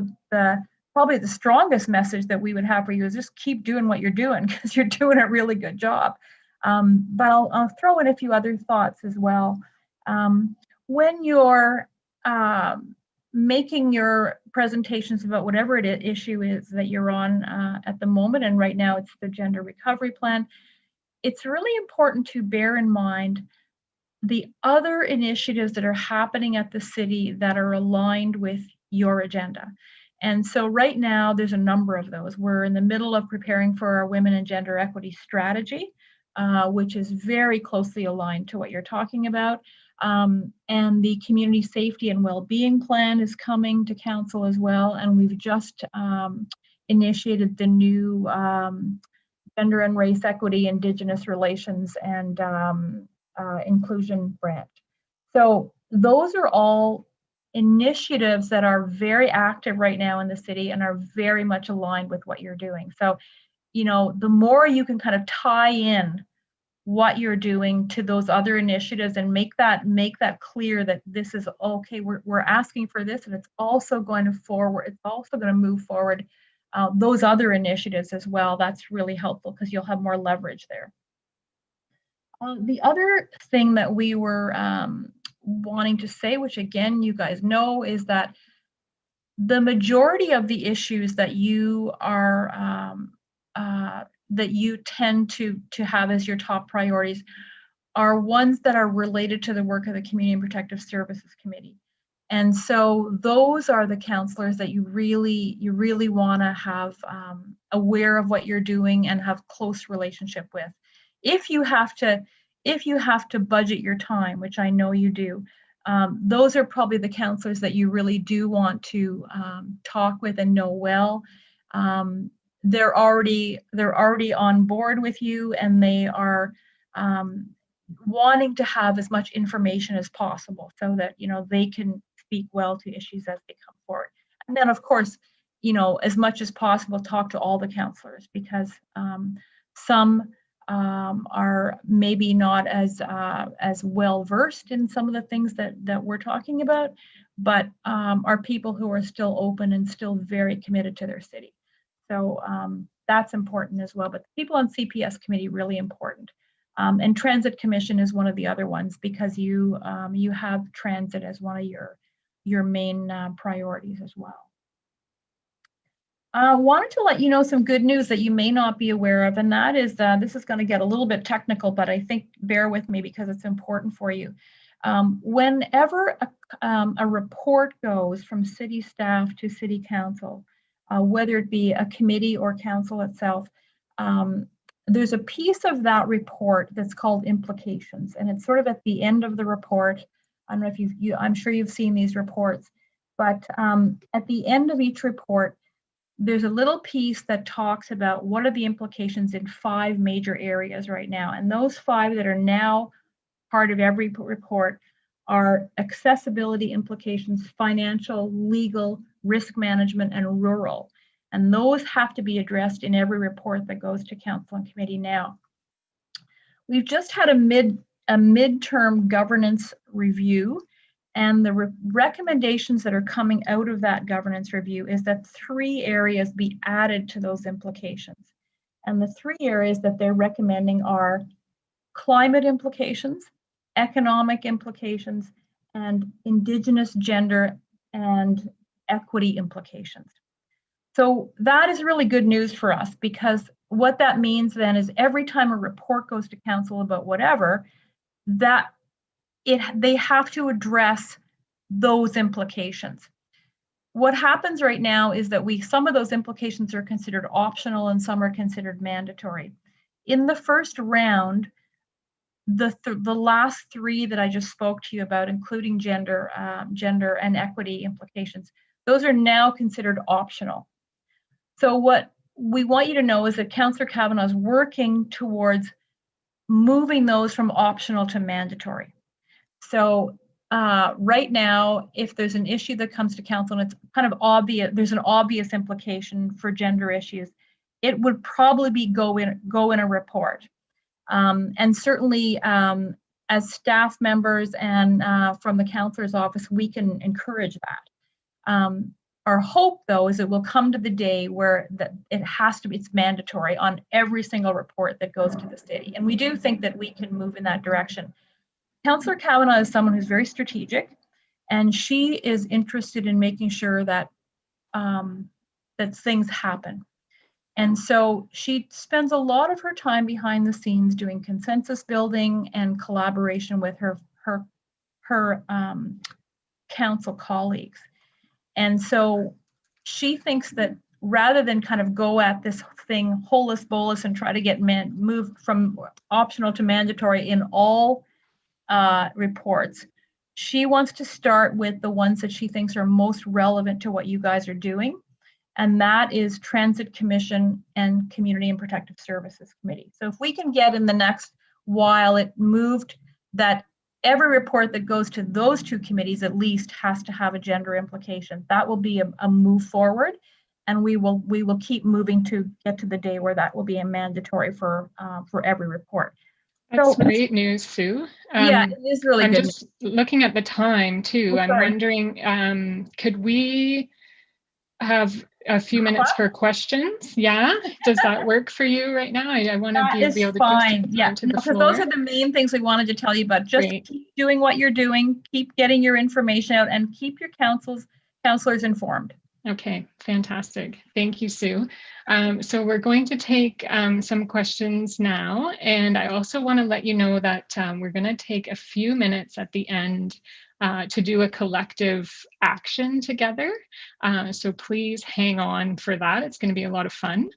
probably the strongest message that we would have for you is just keep doing what you're doing, because you're doing a really good job. But I'll throw in a few other thoughts as well. When you're making your presentations about whatever issue is that you're on at the moment, and right now it's the gender recovery plan, it's really important to bear in mind the other initiatives that are happening at the city that are aligned with your agenda. And so right now there's a number of those. We're in the middle of preparing for our women and gender equity strategy, which is very closely aligned to what you're talking about. And the community safety and well-being plan is coming to council as well. And we've just initiated the new gender and race equity, Indigenous relations, and inclusion branch. So those are all initiatives that are very active right now in the city and are very much aligned with what you're doing. So, you know, the more you can kind of tie in what you're doing to those other initiatives and make that clear that this is okay, we're asking for this, and it's also going to move forward those other initiatives as well. That's really helpful because you'll have more leverage there. The other thing that we were wanting to say, which again you guys know, is that the majority of the issues that you are that you tend to have as your top priorities are ones that are related to the work of the Community and Protective Services Committee. And so those are the counselors that you really want to have aware of what you're doing and have close relationship with. If you have to budget your time, which I know you do, those are probably the counselors that you really do want to talk with and know well. They're already on board with you, and they are wanting to have as much information as possible so that, you know, they can speak well to issues as they come forward. And then, of course, you know, as much as possible, talk to all the counselors, because some are maybe not as well versed in some of the things that we're talking about, but are people who are still open and still very committed to their city. So that's important as well. But the people on CPS committee, really important. And Transit Commission is one of the other ones, because you have transit as one of your main priorities as well. I wanted to let you know some good news that you may not be aware of, and that is this is going to get a little bit technical, but I think bear with me because it's important for you. Whenever a report goes from city staff to city council, whether it be a committee or council itself, there's a piece of that report that's called implications, and it's sort of at the end of the report. I don't know if I'm sure you've seen these reports, but at the end of each report, there's a little piece that talks about what are the implications in 5 major areas right now. And those 5 that are now part of every report are accessibility implications, financial, legal, risk management, and rural. And those have to be addressed in every report that goes to council and committee now. We've just had a midterm governance review, and the recommendations that are coming out of that governance review is that 3 areas be added to those implications. And the 3 areas that they're recommending are climate implications, economic implications, and Indigenous, gender, and equity implications. So that is really good news for us, because what that means then is every time a report goes to council about whatever, that they have to address those implications. What happens right now is that some of those implications are considered optional and some are considered mandatory. In the first round, the last 3 that I just spoke to you about, including gender and equity implications, those are now considered optional. So what we want you to know is that Councillor Kavanagh is working towards moving those from optional to mandatory. So right now, if there's an issue that comes to council and it's kind of obvious, there's an obvious implication for gender issues, it would probably go in a report. And certainly as staff members and from the councillor's office, we can encourage that. Our hope, though, is it will come to the day where it's mandatory on every single report that goes to the city. And we do think that we can move in that direction. Councillor Kavanagh is someone who's very strategic, and she is interested in making sure that that things happen. And so she spends a lot of her time behind the scenes doing consensus building and collaboration with her council colleagues. And so she thinks that rather than kind of go at this thing holus bolus and try to get moved from optional to mandatory in all reports, she wants to start with the ones that she thinks are most relevant to what you guys are doing. And that is Transit Commission and Community and Protective Services Committee. So if we can get in the next while it moved that every report that goes to those two committees at least has to have a gender implication. That will be a move forward, and we will keep moving to get to the day where that will be a mandatory for every report. That's So, great news, Sue. Yeah, it is really I'm good. just looking at the time too. Oh, I'm sorry. wondering, could we have a few minutes for questions? Yeah, does that work for you right now? I want to That be is able to fine. give Yeah, time to the because floor. those are the main things we wanted to tell you about. Just Great. keep doing what you're doing, keep getting your information out, and keep your counselors informed. Okay, fantastic. Thank you, Sue. So we're going to take some questions now, and I also want to let you know that we're going to take a few minutes at the end to do a collective action together. So please hang on for that. It's going to be a lot of fun.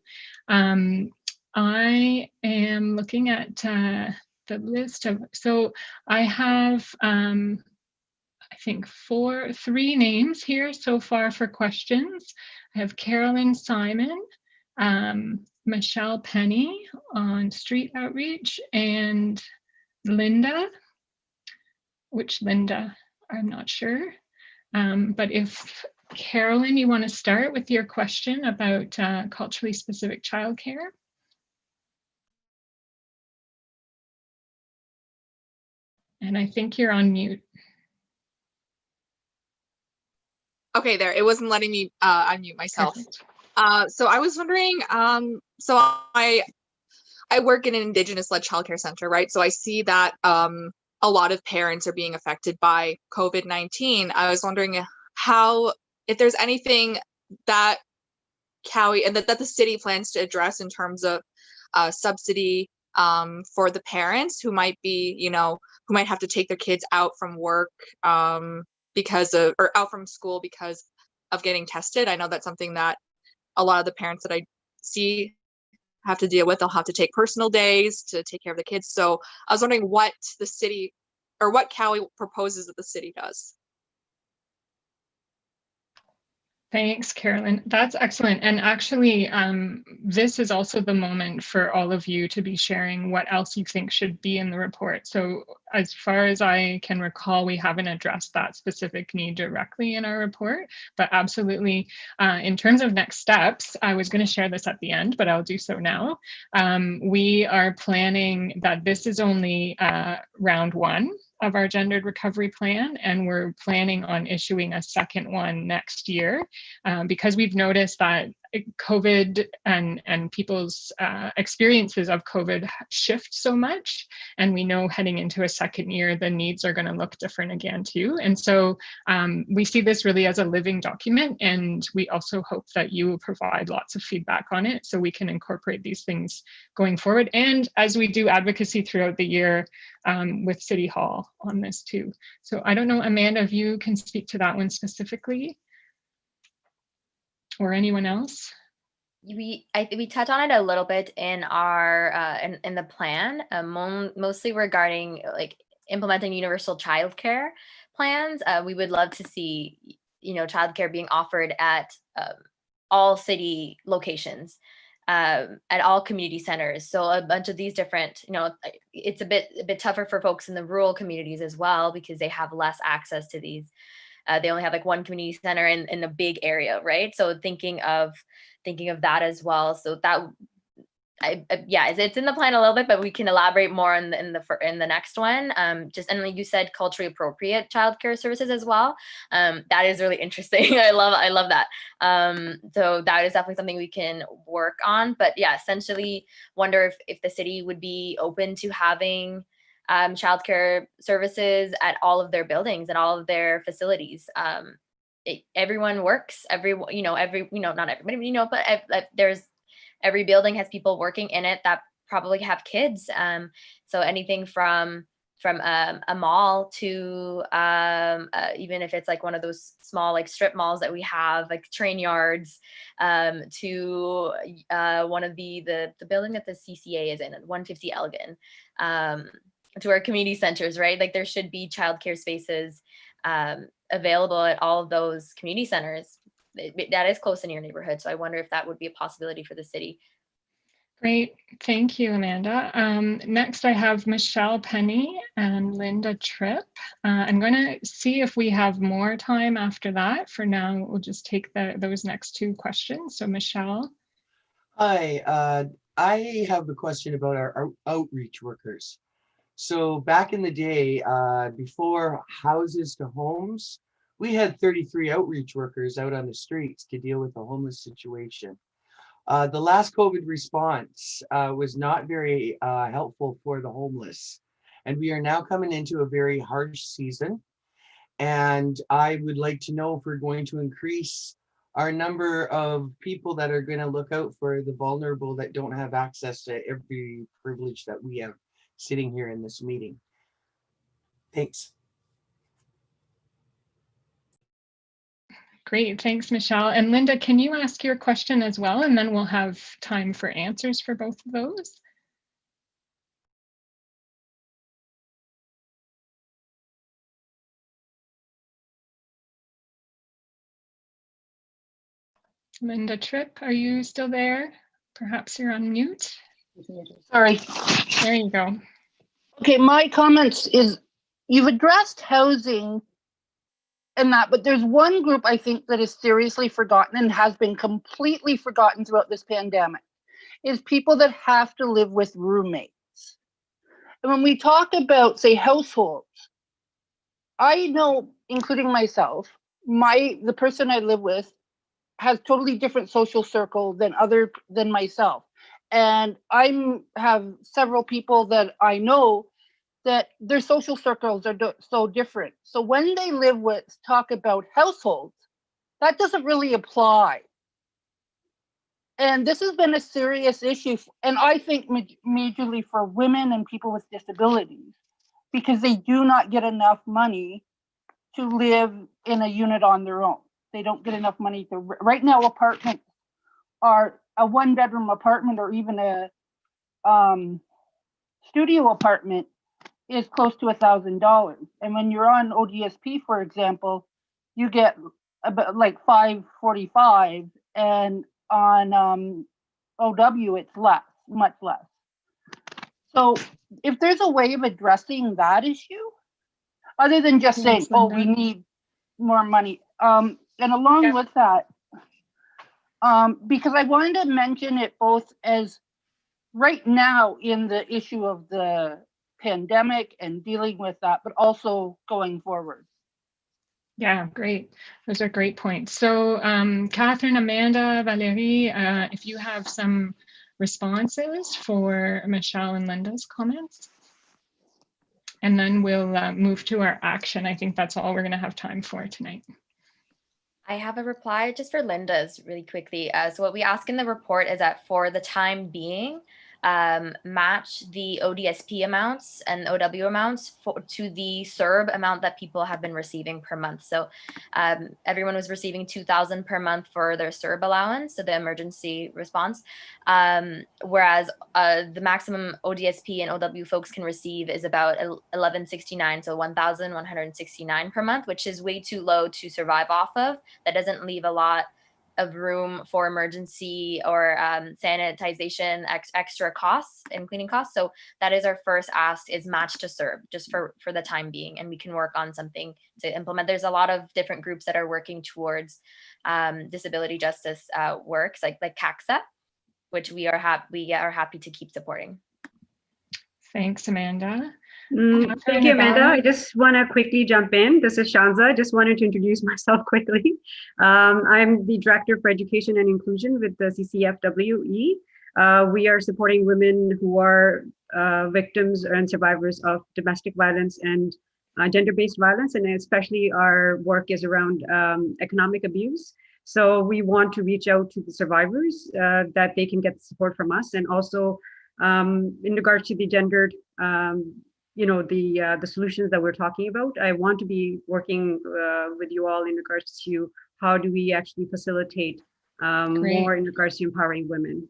I am looking at the list of, so I have I think three names here so far for questions. I have Carolyn Simon, Michelle Penny on street outreach, and Linda, which Linda, I'm not sure. But if Carolyn, you want to start with your question about culturally specific childcare. And I think you're on mute. Okay, there. It wasn't letting me unmute myself. Perfect. So I was wondering, so I work in an Indigenous-led childcare center, right? So I see that a lot of parents are being affected by COVID-19. I was wondering if there's anything that Cowie and that the city plans to address in terms of subsidy for the parents who might be, who might have to take their kids out from work or out from school because of getting tested. I know that's something that a lot of the parents that I see have to deal with. They'll have to take personal days to take care of the kids. So I was wondering what the city or what Cowie proposes that the city does. Thanks, Carolyn. That's excellent. And actually, this is also the moment for all of you to be sharing what else you think should be in the report. So as far as I can recall, we haven't addressed that specific need directly in our report, but absolutely, in terms of next steps, I was going to share this at the end, but I'll do so now. We are planning that this is only round one of our gendered recovery plan, and we're planning on issuing a second one next year because we've noticed that COVID and people's experiences of COVID shift so much, and we know heading into a second year the needs are going to look different again too. And so we see this really as a living document, and we also hope that you will provide lots of feedback on it so we can incorporate these things going forward, and as we do advocacy throughout the year with City Hall on this too. So I don't know, Amanda, if you can speak to that one specifically, or anyone else. We touch on it a little bit in our in the plan, mostly regarding like implementing universal childcare plans. We would love to see childcare being offered at all city locations, at all community centers. So a bunch of these different, it's a bit tougher for folks in the rural communities as well because they have less access to these. They only have like one community center in a big area, right? So thinking of that as well. So that, yeah, it's in the plan a little bit, but we can elaborate more in the next one. And like you said, culturally appropriate childcare services as well. That is really interesting. I love that. So that is definitely something we can work on. But yeah, essentially, wonder if the city would be open to having childcare services at all of their buildings and all of their facilities. Everyone works. Not everybody, but there's every building has people working in it that probably have kids. So anything from a mall to even if it's like one of those small like strip malls that we have, like train yards, to one of the building that the CCA is in, 150 Elgin. To our community centers, right? Like there should be childcare spaces available at all of those community centers. That is close in your neighborhood. So I wonder if that would be a possibility for the city. Great. Thank you, Amanda. Next, I have Michelle Penny and Linda Tripp. I'm going to see if we have more time after that. For now, we'll just take those next two questions. So Michelle. Hi, I have a question about our outreach workers. So back in the day, before houses to homes, we had 33 outreach workers out on the streets to deal with the homeless situation. The last COVID response was not very helpful for the homeless. And we are now coming into a very harsh season. And I would like to know if we're going to increase our number of people that are going to look out for the vulnerable that don't have access to every privilege that we have sitting here in this meeting. Thanks. Great, thanks, Michelle. And Linda, can you ask your question as well? And then we'll have time for answers for both of those. Linda Tripp, are you still there? Perhaps you're on mute. Sorry. There you go. Okay, my comments is you've addressed housing and that, but there's one group I think that is seriously forgotten and has been completely forgotten throughout this pandemic, is people that have to live with roommates. And when we talk about, say, households, I know, including myself, the person I live with has totally different social circle than myself. And I have several people that I know that their social circles are so different. So when they talk about households, that doesn't really apply. And this has been a serious issue, and I think majorly for women and people with disabilities, because they do not get enough money to live in a unit on their own. They don't get enough money to, right now apartments are a 1-bedroom apartment or even a studio apartment is close to $1,000. And when you're on ODSP, for example, you get about like $545, and on OW it's less, much less. So if there's a way of addressing that issue, other than just saying, oh, we need more money. And along with that, because I wanted to mention it both as right now in the issue of the pandemic and dealing with that, but also going forward. Yeah, great. Those are great points. So Catherine, Amanda, Valerie, if you have some responses for Michelle and Linda's comments. And then we'll move to our action. I think that's all we're going to have time for tonight. I have a reply just for Linda's really quickly. So what we ask in the report is that for the time being, match the ODSP amounts and OW amounts to the CERB amount that people have been receiving per month. So everyone was receiving $2,000 per month for their CERB allowance, so the emergency response, whereas the maximum ODSP and OW folks can receive is about $1,169, so $1,169 per month, which is way too low to survive off of. That doesn't leave a lot of room for emergency or sanitization extra costs and cleaning costs. So that is our first ask, is match to CERB, just for the time being, and we can work on something to implement. There's a lot of different groups that are working towards disability justice works, like CACSA, which we are happy to keep supporting. Thanks, Amanda. Thank you, Amanda. I just want to quickly jump in. This is Shanza. I just wanted to introduce myself quickly. I'm the Director for Education and Inclusion with the CCFWE. We are supporting women who are victims and survivors of domestic violence and gender-based violence, and especially our work is around economic abuse. So we want to reach out to the survivors that they can get support from us, and also in regards to the gendered the solutions that we're talking about, I want to be working with you all in regards to how do we actually facilitate more in regards to empowering women.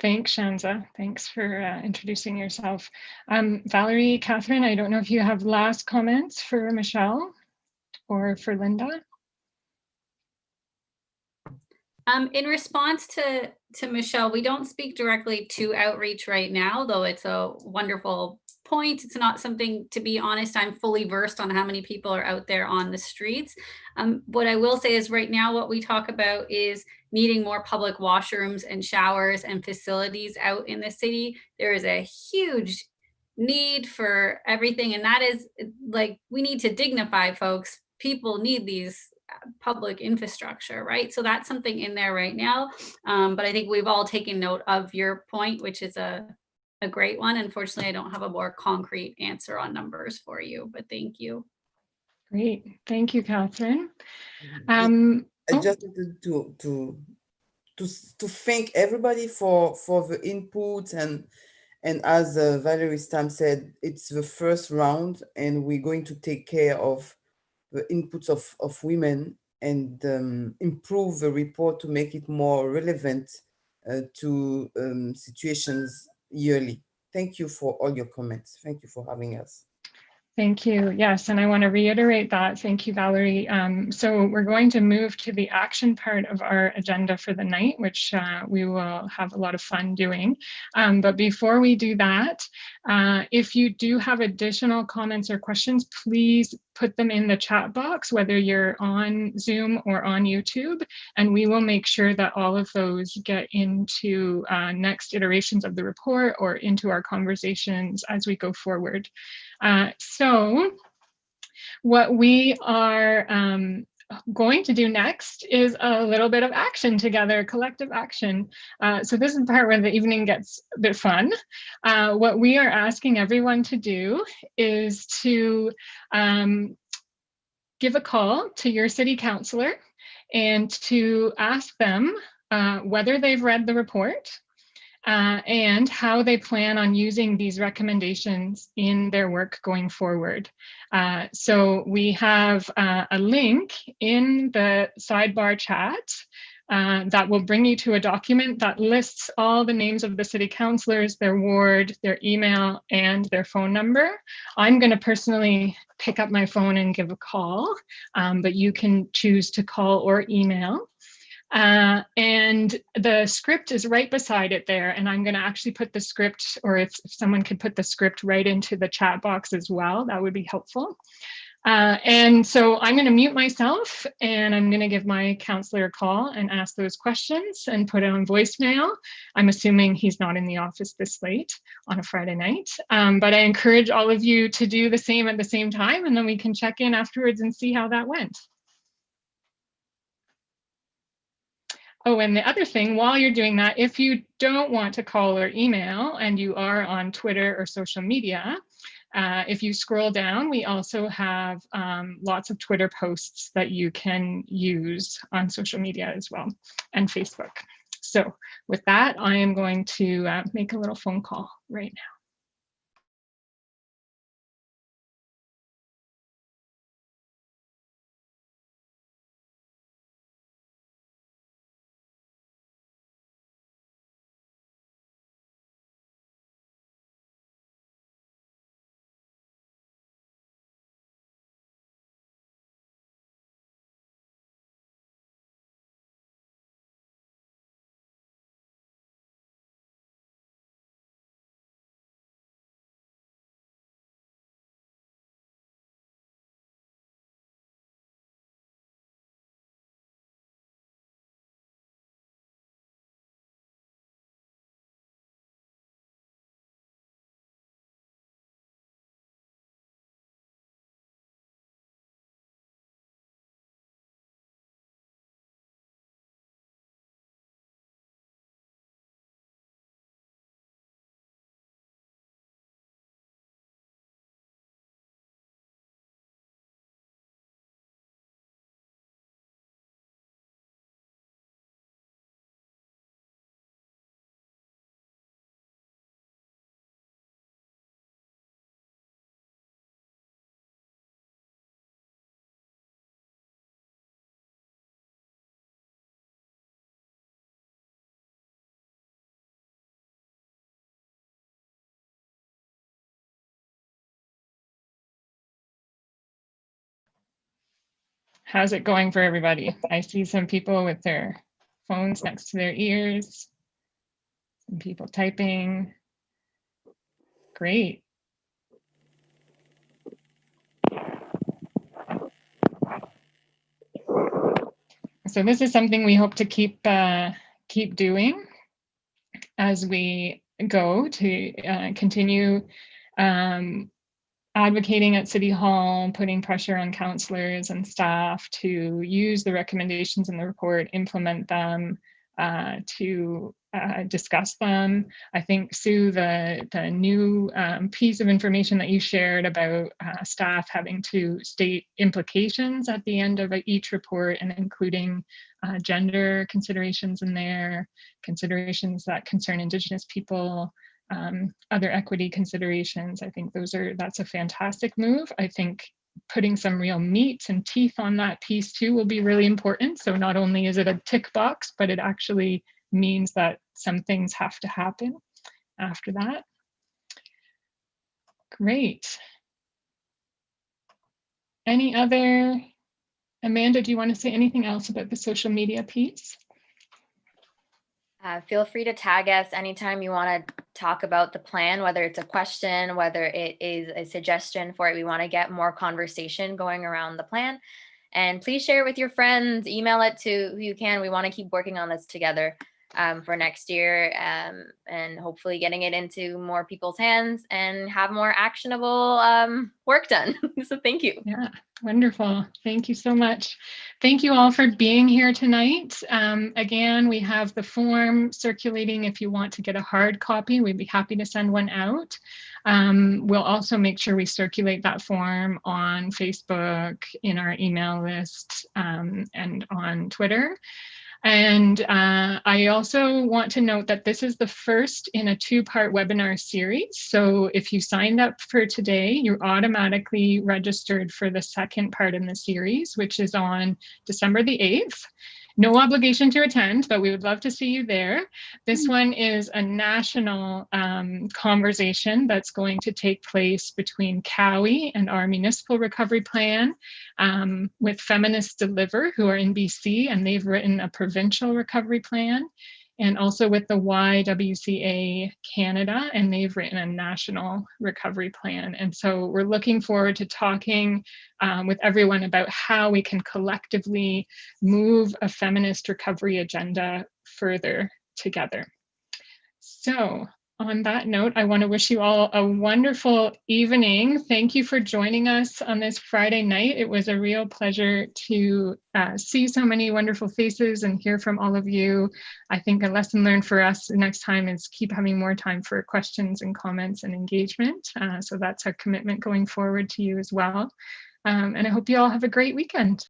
Thanks, Shanza. Thanks for introducing yourself. Valerie, Catherine, I don't know if you have last comments for Michelle or for Linda. In response to Michelle, we don't speak directly to outreach right now, though it's a wonderful point. It's not something, to be honest, I'm fully versed on how many people are out there on the streets. What I will say is right now what we talk about is needing more public washrooms and showers and facilities out in the city. There is a huge need for everything, and that is like, we need to dignify folks. People need these public infrastructure, right? So that's something in there right now. But I think we've all taken note of your point, which is a great one. Unfortunately, I don't have a more concrete answer on numbers for you, but thank you. Great, thank you, Catherine. I Oh, just wanted to thank everybody for the input, and as Valerie Stam said, it's the first round, and we're going to take care of the inputs of women and improve the report to make it more relevant to situations yearly. Thank you for all your comments. Thank you for having us. thank you. Yes, and I want to reiterate that. Thank you, Valerie. So we're going to move to the action part of our agenda for the night, which we will have a lot of fun doing. But before we do that, if you do have additional comments or questions, please put them in the chat box, whether you're on Zoom or on YouTube, and we will make sure that all of those get into next iterations of the report or into our conversations as we go forward. So what we are going to do next is a little bit of action together, collective action. So this is the part where the evening gets a bit fun. What we are asking everyone to do is to give a call to your city councillor and to ask them whether they've read the report and how they plan on using these recommendations in their work going forward. So we have a link in the sidebar chat that will bring you to a document that lists all the names of the city councillors, their ward, their email, and their phone number. I'm going to personally pick up my phone and give a call, but you can choose to call or email. And the script is right beside it there. And I'm going to actually put the script, or if someone could put the script right into the chat box as well, that would be helpful. And so I'm going to mute myself and I'm going to give my counselor a call and ask those questions and put it on voicemail. I'm assuming he's not in the office this late on a Friday night, but I encourage all of you to do the same at the same time, and then we can check in afterwards and see how that went. Oh, and the other thing, while you're doing that, if you don't want to call or email and you are on Twitter or social media, if you scroll down, we also have lots of Twitter posts that you can use on social media as well, and Facebook. So with that, I am going to make a little phone call right now. How's it going for everybody? I see some people with their phones next to their ears. Some people typing. Great. So this is something we hope to keep doing as we go to continue advocating at City Hall, putting pressure on councillors and staff to use the recommendations in the report, implement them, to discuss them. I think, Sue, the new piece of information that you shared about staff having to state implications at the end of each report and including gender considerations in there, considerations that concern Indigenous people, other equity considerations. I think that's a fantastic move. I think putting some real meat and teeth on that piece too will be really important. So not only is it a tick box, but it actually means that some things have to happen after that. Great. Any other, Amanda, do you want to say anything else about the social media piece? Feel free to tag us anytime you want to talk about the plan, whether it's a question, whether it is a suggestion for it. We want to get more conversation going around the plan. And please share it with your friends, email it to who you can. We want to keep working on this together for next year, and hopefully getting it into more people's hands and have more actionable work done. So thank you. Yeah, wonderful. Thank you so much. Thank you all for being here tonight. Again, we have the form circulating if you want to get a hard copy. We'd be happy to send one out. We'll also make sure we circulate that form on Facebook, in our email list, and on Twitter. And I also want to note that this is the first in a two-part webinar series. So if you signed up for today, you're automatically registered for the second part in the series, which is on December the 8th. No obligation to attend, but we would love to see you there. This one is a national conversation that's going to take place between Cowie and our municipal recovery plan, with Feminists Deliver, who are in BC, and they've written a provincial recovery plan, and also with the YWCA Canada, and they've written a national recovery plan. And so we're looking forward to talking with everyone about how we can collectively move a feminist recovery agenda further together. So on that note, I want to wish you all a wonderful evening. Thank you for joining us on this Friday night. It was a real pleasure to see so many wonderful faces and hear from all of you. I think a lesson learned for us next time is keep having more time for questions and comments and engagement. So that's our commitment going forward to you as well. And I hope you all have a great weekend.